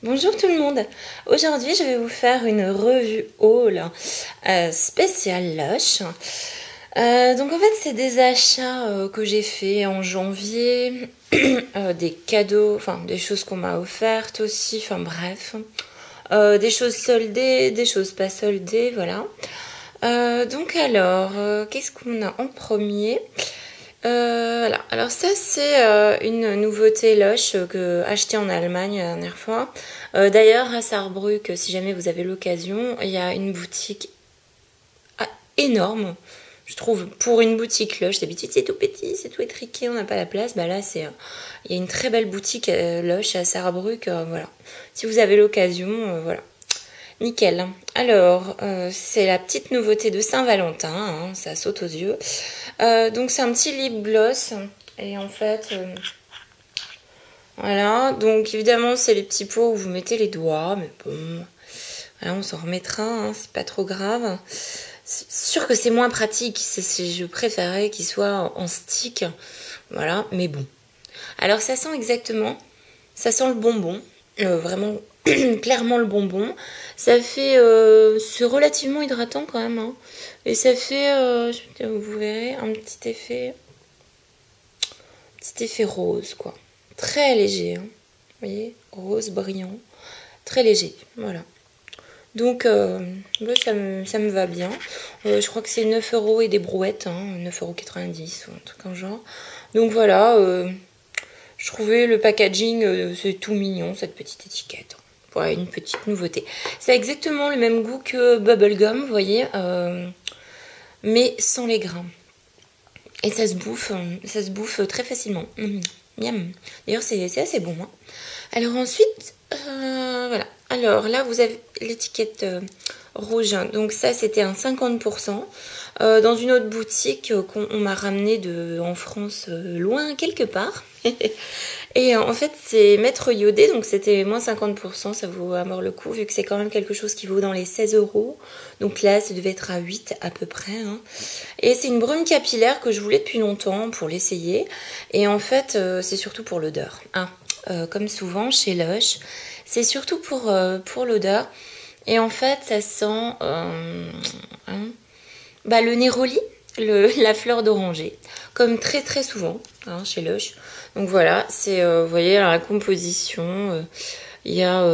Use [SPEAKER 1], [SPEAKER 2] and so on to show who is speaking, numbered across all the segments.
[SPEAKER 1] Bonjour tout le monde. Aujourd'hui, je vais vous faire une revue haul spéciale Lush. Donc en fait, c'est des achats que j'ai fait en janvier, des cadeaux, enfin des choses qu'on m'a offertes aussi, enfin bref, des choses soldées, des choses pas soldées, voilà. Donc alors, qu'est-ce qu'on a en premier? Voilà. Alors ça c'est une nouveauté Lush que achetée en Allemagne la dernière fois. D'ailleurs à Saarbrück, si jamais vous avez l'occasion, il y a une boutique énorme, je trouve, pour une boutique Lush. D'habitude c'est tout petit, c'est tout étriqué, on n'a pas la place. Bah là c'est, il y a une très belle boutique Lush à Saarbrück. Voilà. Si vous avez l'occasion, voilà. Nickel. Alors, c'est la petite nouveauté de Saint-Valentin, hein, ça saute aux yeux. Donc c'est un petit lip gloss. Et en fait, voilà. Donc évidemment, c'est les petits pots où vous mettez les doigts. Mais bon, voilà, on s'en remettra, hein, c'est pas trop grave. C'est sûr que c'est moins pratique. Je préférais qu'il soit en stick. Voilà, mais bon. Alors ça sent exactement, ça sent le bonbon. Vraiment clairement le bonbon. Ça fait, c'est relativement hydratant quand même, hein. Et ça fait, vous verrez, un petit effet rose, quoi. Très léger, hein. Vous voyez, rose brillant, très léger, voilà. Donc, ça me va bien. Je crois que c'est 9 € et des brouettes, hein, 9,90 € ou un truc en genre. Donc voilà, je trouvais le packaging, c'est tout mignon, cette petite étiquette. Voilà, une petite nouveauté. Ça a exactement le même goût que Bubblegum, vous voyez, mais sans les grains. Et ça se bouffe très facilement. Miam. D'ailleurs, c'est assez bon, hein. Alors ensuite, voilà. Alors là, vous avez l'étiquette rouge. Donc ça, c'était un 50%. Dans une autre boutique qu'on m'a ramené en France, loin quelque part. Et en fait, c'est Maître Iodé, donc c'était moins 50%, ça vaut à mort le coup, vu que c'est quand même quelque chose qui vaut dans les 16 €. Donc là, ça devait être à 8 à peu près, hein. Et c'est une brume capillaire que je voulais depuis longtemps pour l'essayer. Et en fait, c'est surtout pour l'odeur, hein. Comme souvent chez Lush, c'est surtout pour l'odeur. Et en fait, ça sent le néroli, la fleur d'oranger, comme très très souvent, hein, chez Lush. Donc voilà, c'est, vous voyez, alors la composition, il y a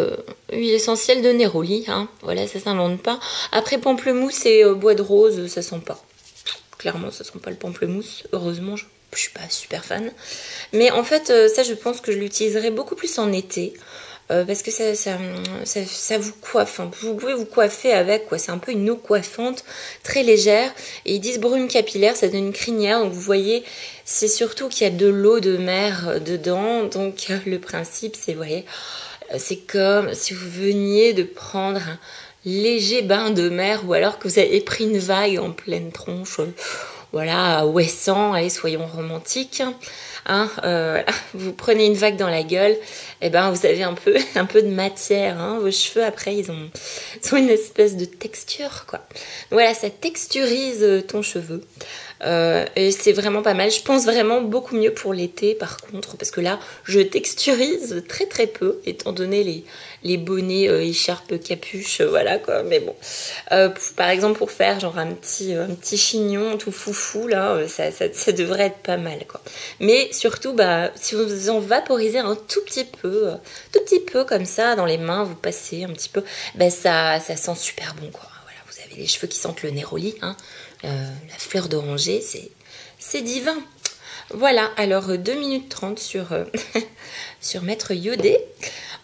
[SPEAKER 1] huile essentielle de néroli, hein, voilà, ça s'invente pas. Après pamplemousse et bois de rose, ça sent pas. Clairement, ça sent pas le pamplemousse, heureusement, je suis pas super fan. Mais en fait, ça, je pense que je l'utiliserai beaucoup plus en été. Parce que ça vous coiffe, hein. Vous pouvez vous coiffer avec, quoi. C'est un peu une eau coiffante, très légère. Et ils disent brume capillaire, ça donne une crinière. Donc vous voyez, c'est surtout qu'il y a de l'eau de mer dedans. Donc le principe, c'est, vous voyez, c'est comme si vous veniez de prendre un léger bain de mer, ou alors que vous avez pris une vague en pleine tronche. Voilà, à Ouessant, allez, soyons romantiques. Hein, voilà. Vous prenez une vague dans la gueule, et ben vous avez un peu de matière, hein. Vos cheveux après ils ont une espèce de texture, quoi. Voilà, ça texturise ton cheveu. Et c'est vraiment pas mal. Je pense vraiment beaucoup mieux pour l'été par contre, parce que là je texturise très très peu, étant donné les bonnets, écharpes, capuches, voilà quoi. Mais bon, par exemple pour faire genre un petit chignon tout foufou là, ça devrait être pas mal, quoi. Mais surtout, si vous en vaporisez un tout petit peu comme ça dans les mains, vous passez un petit peu, ça sent super bon, quoi. Voilà, vous avez les cheveux qui sentent le néroli, hein. La fleur d'oranger, c'est divin. Voilà, alors 2 minutes 30 sur Maître Iodé.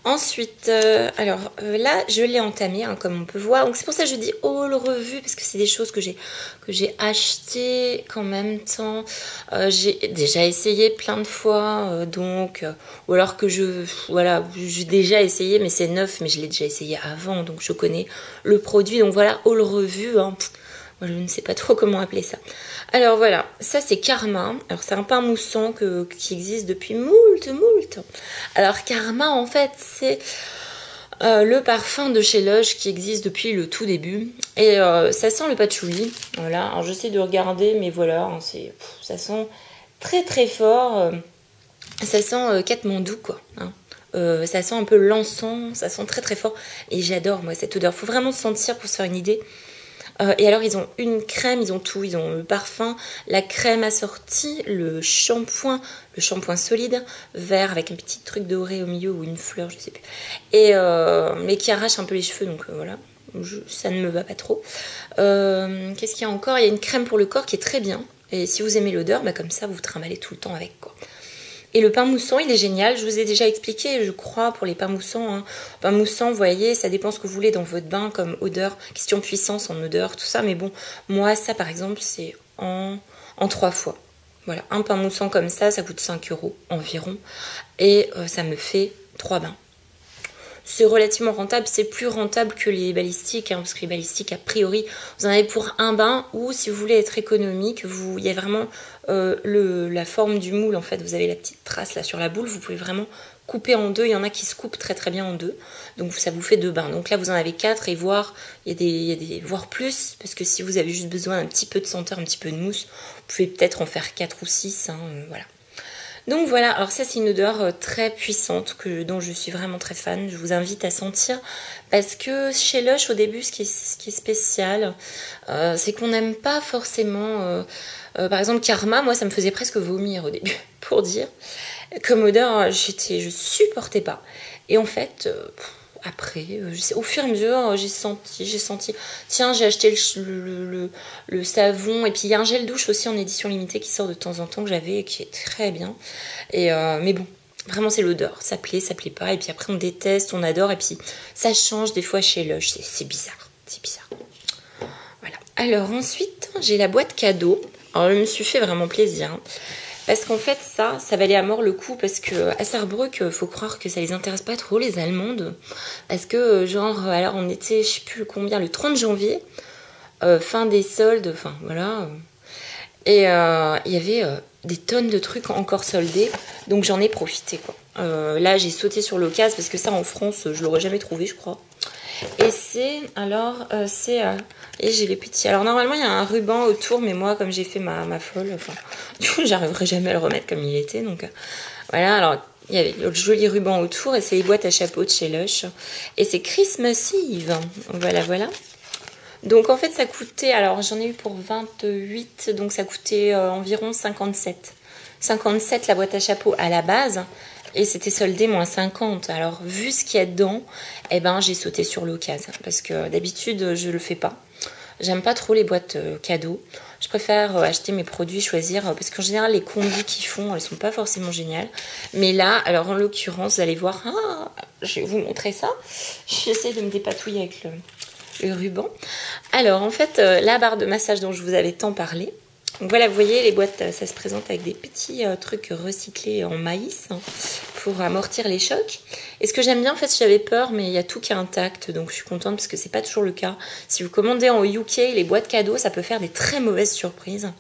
[SPEAKER 1] Ensuite, là, je l'ai entamé, hein, comme on peut voir. Donc c'est pour ça que je dis haul revue, parce que c'est des choses que j'ai achetées qu'en même temps. J'ai déjà essayé plein de fois, ou alors que j'ai déjà essayé, mais c'est neuf, mais je l'ai déjà essayé avant, donc je connais le produit. Donc voilà, haul revue, hein. Moi, je ne sais pas trop comment appeler ça. Alors voilà, ça c'est Karma. Alors c'est un pain moussant qui existe depuis moult. Alors Karma, en fait, c'est le parfum de chez Lush qui existe depuis le tout début. Et ça sent le patchouli. Voilà, alors j'essaie de regarder, mais voilà, hein, ça sent très très fort. Ça sent Katmandou, quoi. Hein. Ça sent un peu l'encens, ça sent très très fort. Et j'adore, moi, cette odeur. Faut vraiment se sentir pour se faire une idée. Et alors, ils ont une crème, ils ont tout. Ils ont le parfum, la crème assortie, le shampoing solide, vert avec un petit truc doré au milieu ou une fleur, je sais plus. Et, mais qui arrache un peu les cheveux, donc voilà. Ça ne me va pas trop. Qu'est-ce qu'il y a encore? Il y a une crème pour le corps qui est très bien. Et si vous aimez l'odeur, bah comme ça, vous trimballez tout le temps avec, quoi. Et le pain moussant, il est génial. Je vous ai déjà expliqué, je crois, pour les pains moussants. Hein. Pain moussant, vous voyez, ça dépend ce que vous voulez dans votre bain comme odeur. Question puissance en odeur, tout ça. Mais bon, moi, ça, par exemple, c'est en 3 fois. Voilà, un pain moussant comme ça coûte 5 € environ. Et ça me fait 3 bains. C'est relativement rentable, c'est plus rentable que les balistiques, hein, parce que les balistiques, a priori, vous en avez pour un bain, ou si vous voulez être économique, il y a vraiment la forme du moule, en fait, vous avez la petite trace là sur la boule, vous pouvez vraiment couper en deux, il y en a qui se coupent très très bien en deux, donc ça vous fait 2 bains. Donc là, vous en avez 4, et voire, il y a des voire plus, parce que si vous avez juste besoin d'un petit peu de senteur, un petit peu de mousse, vous pouvez peut-être en faire 4 ou 6, hein, voilà. Donc voilà, alors ça c'est une odeur très puissante dont je suis vraiment très fan. Je vous invite à sentir parce que chez Lush au début ce qui est spécial c'est qu'on n'aime pas forcément par exemple Karma, moi ça me faisait presque vomir au début pour dire. Comme odeur je supportais pas. Et en fait après, au fur et à mesure, j'ai senti, tiens, j'ai acheté le savon, et puis il y a un gel douche aussi en édition limitée qui sort de temps en temps que j'avais et qui est très bien. Et, mais bon, vraiment c'est l'odeur, ça plaît pas, et puis après on déteste, on adore, et puis ça change des fois chez Lush, c'est bizarre, c'est bizarre. Voilà. Alors ensuite, j'ai la boîte cadeau. Alors je me suis fait vraiment plaisir, hein. Parce qu'en fait, ça valait à mort le coup, parce que à Sarrebruck, faut croire que ça les intéresse pas trop, les Allemandes. Parce que, genre, alors on était, je sais plus combien, le 30 janvier, fin des soldes, enfin voilà. Et il y avait des tonnes de trucs encore soldés, donc j'en ai profité, quoi. Là, j'ai sauté sur l'occasion, parce que ça, en France, je l'aurais jamais trouvé, je crois. Et c'est, alors, et j'ai les petits. Alors, normalement, il y a un ruban autour, mais moi, comme j'ai fait ma folle, enfin, du coup, j'arriverai jamais à le remettre comme il était. Donc, voilà, alors, il y avait le joli ruban autour, et c'est les boîtes à chapeau de chez Lush. Et c'est Christmas Eve. Voilà, voilà. Donc, en fait, ça coûtait, alors, j'en ai eu pour 28, donc ça coûtait environ 57. 57 la boîte à chapeau à la base. Et c'était soldé moins 50. Alors, vu ce qu'il y a dedans, eh ben, j'ai sauté sur l'occasion. Parce que d'habitude, je le fais pas. J'aime pas trop les boîtes cadeaux. Je préfère acheter mes produits, choisir. Parce qu'en général, les combis qu'ils font, elles sont pas forcément géniales. Mais là, alors en l'occurrence, vous allez voir. Ah, je vais vous montrer ça. J'essaie de me dépatouiller avec le ruban. Alors, en fait, la barre de massage dont je vous avais tant parlé. Donc voilà, vous voyez, les boîtes, ça se présente avec des petits trucs recyclés en maïs, hein, pour amortir les chocs. Et ce que j'aime bien, en fait, j'avais peur, mais il y a tout qui est intact, donc je suis contente parce que c'est pas toujours le cas. Si vous commandez en UK, les boîtes cadeaux, ça peut faire des très mauvaises surprises.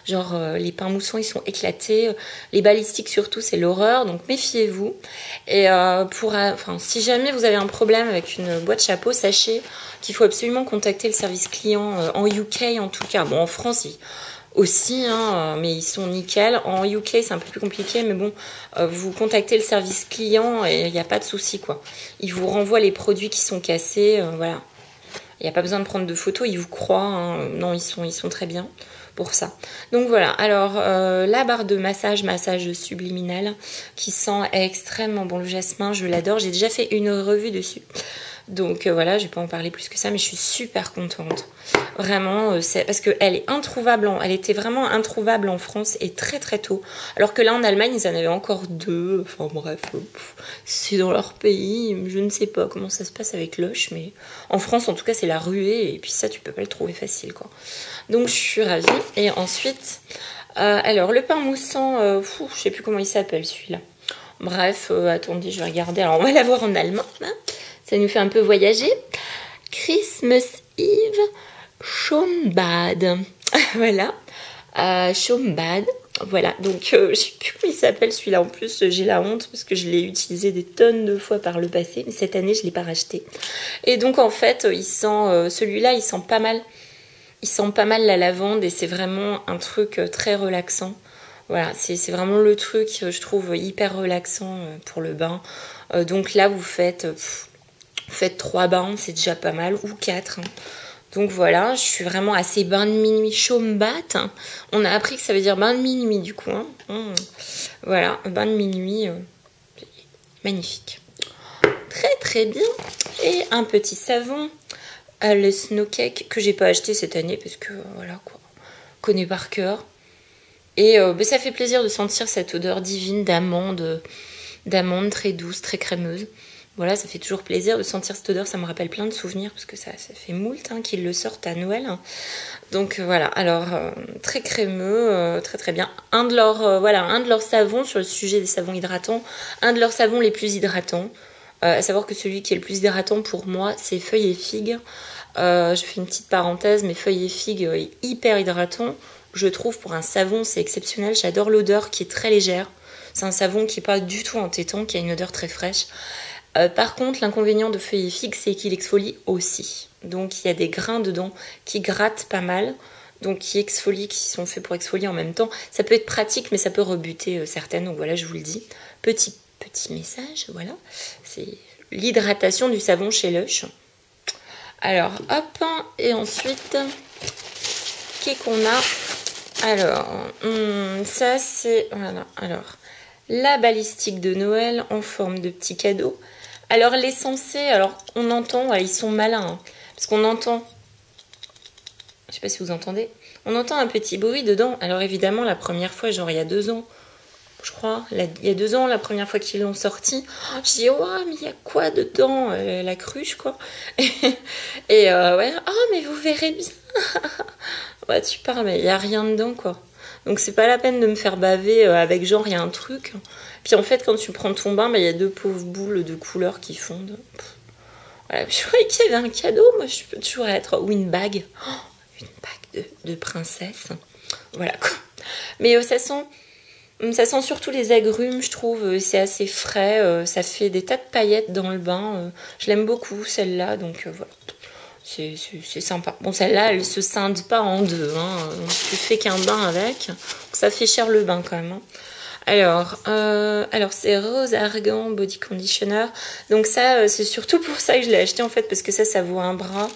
[SPEAKER 1] Genre, les pains moussants, ils sont éclatés. Les balistiques, surtout, c'est l'horreur, donc méfiez-vous. Et si jamais vous avez un problème avec une boîte chapeau, sachez qu'il faut absolument contacter le service client en UK, en tout cas. Bon, en France, aussi, hein, mais ils sont nickel. En UK, c'est un peu plus compliqué, mais bon, vous contactez le service client et il n'y a pas de souci, quoi. Ils vous renvoient les produits qui sont cassés, voilà. Il n'y a pas besoin de prendre de photos, ils vous croient, hein. Non, ils sont très bien pour ça. Donc voilà, alors la barre de massage subliminal qui sent extrêmement bon le jasmin, je l'adore. J'ai déjà fait une revue dessus. Donc voilà, je vais pas en parler plus que ça, mais je suis super contente. Vraiment, c'est parce qu'elle est introuvable, elle était vraiment introuvable en France et très très tôt. Alors que là en Allemagne, ils en avaient encore 2. Enfin bref, c'est dans leur pays. Je ne sais pas comment ça se passe avec Lush, mais en France en tout cas c'est la ruée et puis ça tu peux pas le trouver facile, quoi. Donc je suis ravie. Et ensuite, alors le pain moussant, je sais plus comment il s'appelle celui-là. Bref, attendez, je vais regarder. Alors on va l'avoir en allemand, hein. Ça nous fait un peu voyager. Christmas Eve Schaumbad. Voilà. Schaumbad. Voilà. Donc, je sais plus comment il s'appelle celui-là. En plus, j'ai la honte parce que je l'ai utilisé des tonnes de fois par le passé. Mais cette année, je ne l'ai pas racheté. Et donc, en fait, celui-là, il sent pas mal. Il sent pas mal la lavande et c'est vraiment un truc très relaxant. Voilà, c'est vraiment le truc, je trouve, hyper relaxant pour le bain. Donc là, vous faites 3 bains, c'est déjà pas mal, ou 4. Hein. Donc voilà, je suis vraiment à ces bains de minuit Chaumbat. Hein. On a appris que ça veut dire bain de minuit, du coup. Hein. Voilà, bain de minuit, magnifique. Très très bien. Et un petit savon, le Snow Cake, que j'ai pas acheté cette année, parce que, voilà, quoi, on connaît par cœur. Et ça fait plaisir de sentir cette odeur divine d'amande très douce, très crémeuse. Voilà, ça fait toujours plaisir de sentir cette odeur. Ça me rappelle plein de souvenirs parce que ça fait moult hein, qu'ils le sortent à Noël. Donc voilà, alors très crémeux, très très bien. Un de leurs savons sur le sujet des savons hydratants, un de leurs savons les plus hydratants. À savoir que celui qui est le plus hydratant pour moi, c'est Feuilles et Figues. Je fais une petite parenthèse, mais Feuilles et Figues est hyper hydratant. Je trouve pour un savon, c'est exceptionnel. J'adore l'odeur qui est très légère. C'est un savon qui n'est pas du tout entêtant, qui a une odeur très fraîche. Par contre, l'inconvénient de Feuilles et Figues, c'est qu'il exfolie aussi. Donc, il y a des grains dedans qui grattent pas mal. Donc, qui sont faits pour exfolier en même temps. Ça peut être pratique, mais ça peut rebuter certaines. Donc, voilà, je vous le dis. Petit message, voilà. C'est l'hydratation du savon chez Lush. Alors, hop. Et ensuite, qu'est-ce qu'on a ? Alors, ça c'est... Voilà, alors, la balistique de Noël en forme de petit cadeau. Alors, l'essentiel, alors, on entend, voilà, ils sont malins, hein, parce qu'on entend... Je sais pas si vous entendez. On entend un petit bruit dedans. Alors, évidemment, la première fois, genre il y a 2 ans, je crois, il y a 2 ans, la première fois qu'ils l'ont sorti, je dis, oh, mais il y a quoi dedans la cruche, quoi. Et ouais, oh, mais vous verrez bien. Ouais, tu parles, mais il n'y a rien dedans, quoi. Donc, c'est pas la peine de me faire baver avec genre, il y a un truc. Puis, en fait, quand tu prends ton bain, il y a 2 pauvres boules de couleurs qui fondent. Voilà, je croyais qu'il y avait un cadeau. Moi, je peux toujours être... Ou une bague. Oh, une bague de princesse. Voilà, quoi. Mais ça sent surtout les agrumes, je trouve. C'est assez frais. Ça fait des tas de paillettes dans le bain. Je l'aime beaucoup, celle-là. Donc, voilà. C'est sympa. Bon, celle-là, elle se scinde pas en 2. Hein. Tu fais qu'un bain avec. Ça fait cher le bain quand même. Hein. Alors c'est Rose Argan Body Conditioner. Donc ça, c'est surtout pour ça que je l'ai acheté en fait. Parce que ça vaut un bras.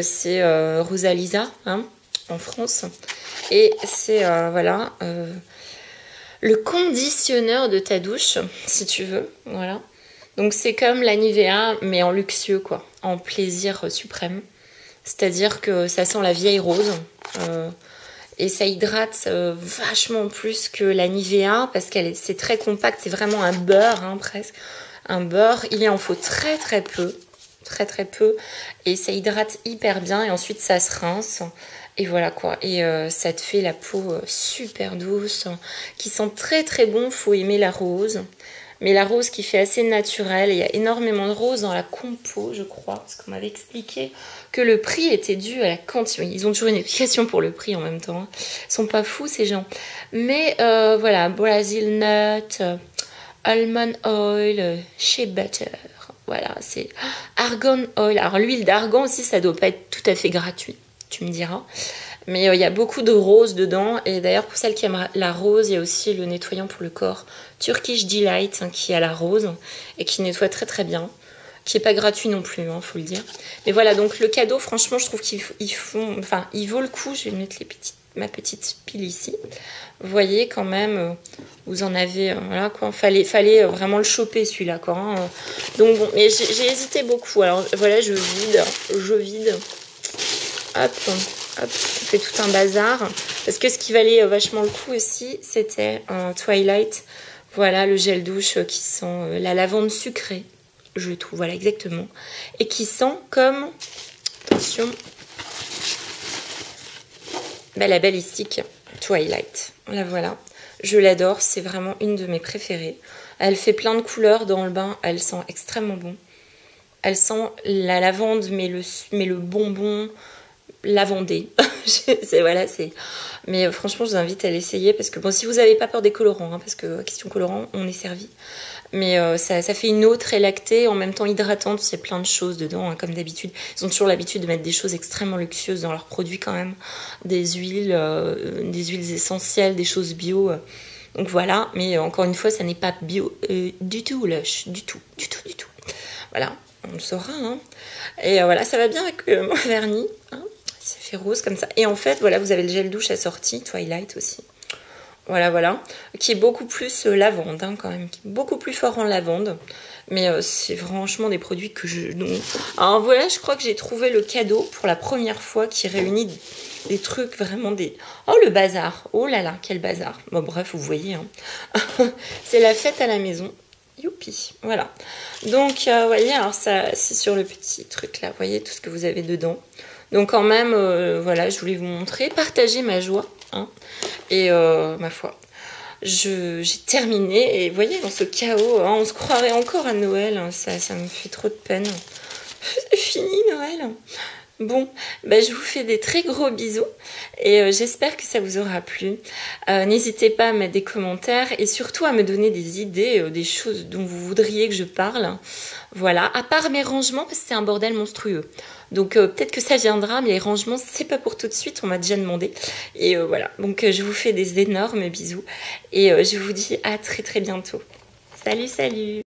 [SPEAKER 1] C'est Rosalisa, hein, en France. Et c'est, voilà, le conditionneur de ta douche, si tu veux. Voilà. Donc c'est comme la Nivea, mais en luxueux, quoi. En plaisir suprême. C'est-à-dire que ça sent la vieille rose. Et ça hydrate vachement plus que la Nivea, parce que c'est très compact. C'est vraiment un beurre, hein, presque. Un beurre. Il en faut très très peu. Très très peu. Et ça hydrate hyper bien. Et ensuite, ça se rince. Et voilà quoi. Et ça te fait la peau super douce. Qui sent très très bon. Faut aimer la rose. Mais la rose qui fait assez naturelle, il y a énormément de rose dans la compo, je crois, parce qu'on m'avait expliqué que le prix était dû à la quantité. Ils ont toujours une explication pour le prix en même temps. Hein. Ils sont pas fous ces gens. Mais voilà, Brazil Nut, Almond Oil, Shea Butter. Voilà, c'est Argan Oil. Alors l'huile d'argan aussi, ça doit pas être tout à fait gratuit, tu me diras. Mais il y a beaucoup de rose dedans. Et d'ailleurs, pour celles qui aiment la rose, il y a aussi le nettoyant pour le corps Turkish Delight, hein, qui a la rose et qui nettoie très très bien. Qui n'est pas gratuit non plus, hein, faut le dire. Mais voilà, donc le cadeau, franchement, je trouve qu'il vaut le coup. Je vais mettre ma petite pile ici. Vous voyez quand même, vous en avez, voilà quoi. Fallait vraiment le choper celui-là, quoi. Hein. Donc bon, mais j'ai hésité beaucoup. Alors voilà, je vide. Hop, on fait tout un bazar. Parce que ce qui valait vachement le coup aussi, c'était un Twilight. Voilà, le gel douche qui sent la lavande sucrée, je trouve, voilà, exactement. Et qui sent comme, attention, la balistique Twilight. La voilà. Je l'adore, c'est vraiment une de mes préférées. Elle fait plein de couleurs dans le bain, elle sent extrêmement bon. Elle sent la lavande, mais le bonbon lavandé. Voilà, c'est... Mais franchement, je vous invite à l'essayer parce que, bon, si vous n'avez pas peur des colorants, hein, parce que, question colorant, on est servi. Mais ça fait une eau très lactée, en même temps hydratante, c'est plein de choses dedans, hein, comme d'habitude. Ils ont toujours l'habitude de mettre des choses extrêmement luxueuses dans leurs produits quand même. Des huiles essentielles, des choses bio. Donc voilà, mais encore une fois, ça n'est pas bio du tout Lush, du tout. Voilà, on le saura. Hein. Et voilà, ça va bien avec mon vernis. Hein. Ça fait rose comme ça. Et en fait, voilà, vous avez le gel douche assorti, Twilight aussi. Voilà, qui est beaucoup plus lavande hein, quand même, qui est beaucoup plus fort en lavande. Mais c'est franchement des produits que je... Donc... Alors voilà, je crois que j'ai trouvé le cadeau pour la première fois qui réunit des trucs vraiment des... Oh le bazar, oh là là, quel bazar. Bon bref, vous voyez, hein. C'est la fête à la maison. Youpi, voilà. Donc, vous voyez, alors ça, c'est sur le petit truc là, vous voyez tout ce que vous avez dedans. Donc quand même, voilà, je voulais vous montrer, partager ma joie, hein, et ma foi. J'ai terminé, et vous voyez, dans ce chaos, hein, on se croirait encore à Noël, hein, ça me fait trop de peine. C'est fini Noël. Bon, bah, je vous fais des très gros bisous et j'espère que ça vous aura plu. N'hésitez pas à mettre des commentaires et surtout à me donner des idées, des choses dont vous voudriez que je parle. Voilà, à part mes rangements, parce que c'est un bordel monstrueux. Donc peut-être que ça viendra, mais les rangements, c'est pas pour tout de suite, on m'a déjà demandé. Et voilà, donc je vous fais des énormes bisous et je vous dis à très très bientôt. Salut, salut!